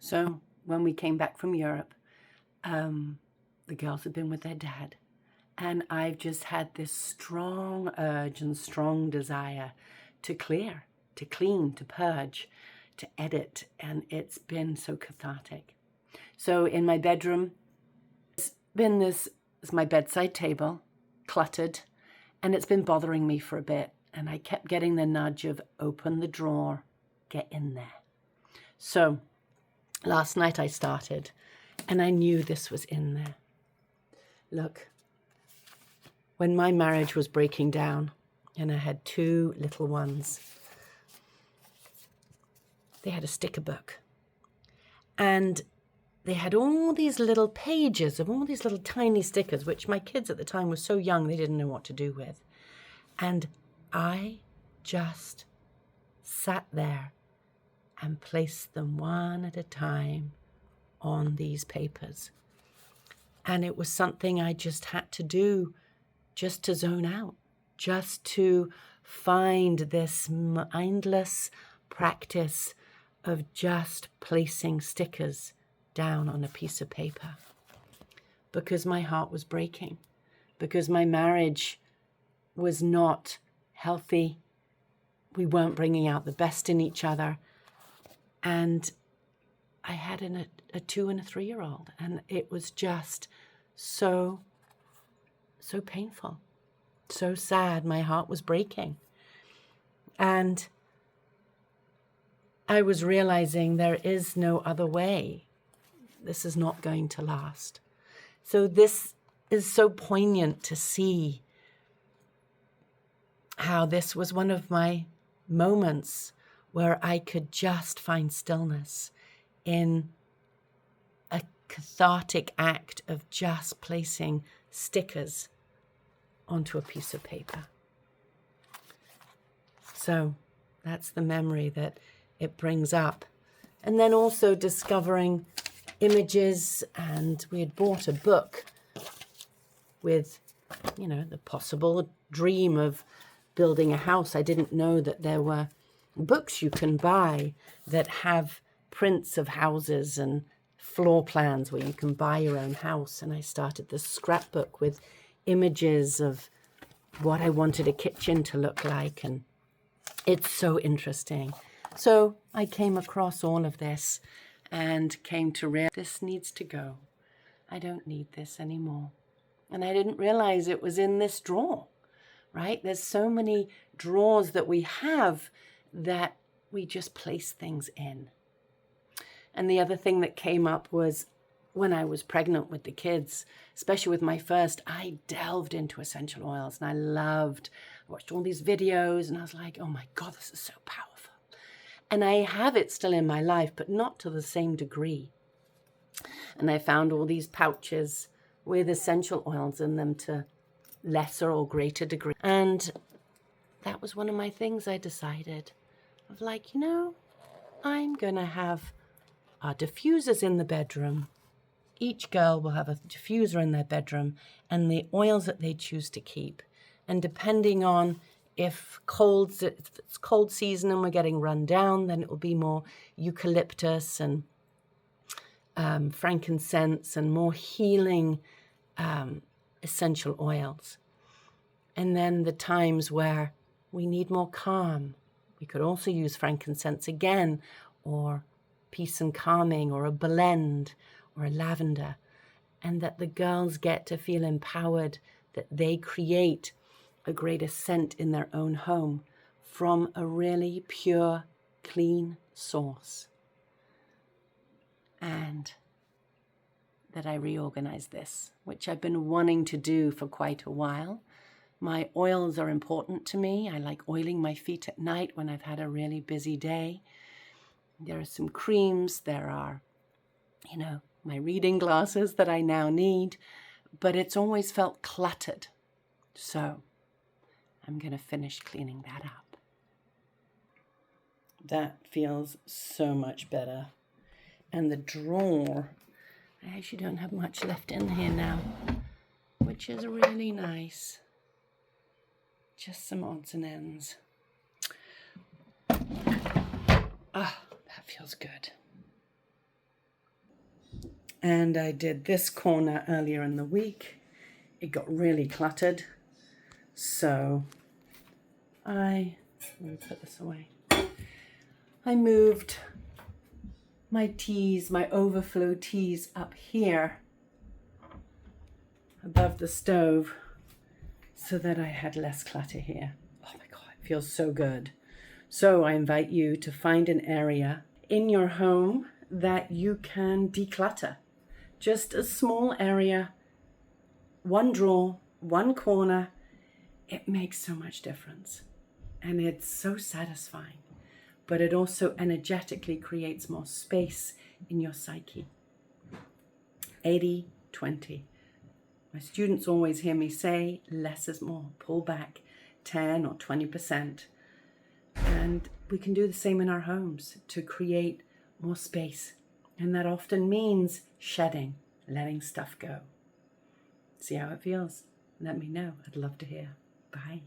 So when we came back from Europe, the girls had been with their dad. And I've just had this strong urge and strong desire to clear, to clean, to purge, to edit. And it's been so cathartic. So in my bedroom, it's my bedside table, cluttered, and it's been bothering me for a bit. And I kept getting the nudge of open the drawer, get in there. So last night I started, and I knew this was in there. Look, when my marriage was breaking down, and I had 2 little ones, they had a sticker book. And they had all these little pages of all these little tiny stickers, which my kids at the time were so young, they didn't know what to do with. And I just sat there and placed them one at a time on these papers. And it was something I just had to do just to zone out, just to find this mindless practice of just placing stickers down on a piece of paper. Because my heart was breaking, because my marriage was not healthy. We weren't bringing out the best in each other. And I had a 2 and a 3-year-old, and it was just so painful, so sad. My heart was breaking. And I was realizing there is no other way. This is not going to last. So this is so poignant to see how this was one of my moments where I could just find stillness in a cathartic act of just placing stickers onto a piece of paper. So that's the memory that it brings up. And then also discovering images, and we had bought a book with, the possible dream of building a house. I didn't know that there were books you can buy that have prints of houses and floor plans where you can buy your own house. And I started this scrapbook with images of what I wanted a kitchen to look like. And it's so interesting. So I came across all of this and came to realize this needs to go. I don't need this anymore. And I didn't realize it was in this drawer, right? There's so many drawers that we have that we just place things in. And the other thing that came up was when I was pregnant with the kids, especially with my first, I delved into essential oils, and I watched all these videos, and I was like, oh my God, this is so powerful. And I have it still in my life, but not to the same degree. And I found all these pouches with essential oils in them to lesser or greater degree. And that was one of my things I decided of like, I'm going to have our diffusers in the bedroom. Each girl will have a diffuser in their bedroom and the oils that they choose to keep. And depending on if it's cold season and we're getting run down, then it will be more eucalyptus and frankincense and more healing essential oils. And then the times where we need more calm, we could also use frankincense again, or peace and calming, or a blend, or a lavender. And that the girls get to feel empowered, that they create a greater scent in their own home from a really pure, clean source. And that I reorganize this, which I've been wanting to do for quite a while. My oils are important to me. I like oiling my feet at night when I've had a really busy day. There are some creams, there are, my reading glasses that I now need, but it's always felt cluttered. So I'm going to finish cleaning that up. That feels so much better. And the drawer, I actually don't have much left in here now, which is really nice. Just some odds and ends. Ah, that feels good. And I did this corner earlier in the week. It got really cluttered. So let me put this away. I moved my teas, my overflow teas up here above the stove so that I had less clutter here. Oh my God, it feels so good. So I invite you to find an area in your home that you can declutter. Just a small area, one drawer, one corner. It makes so much difference. And it's so satisfying. But it also energetically creates more space in your psyche. 80-20. My students always hear me say, less is more. Pull back 10 or 20%. And we can do the same in our homes to create more space. And that often means shedding, letting stuff go. See how it feels? Let me know. I'd love to hear. Bye.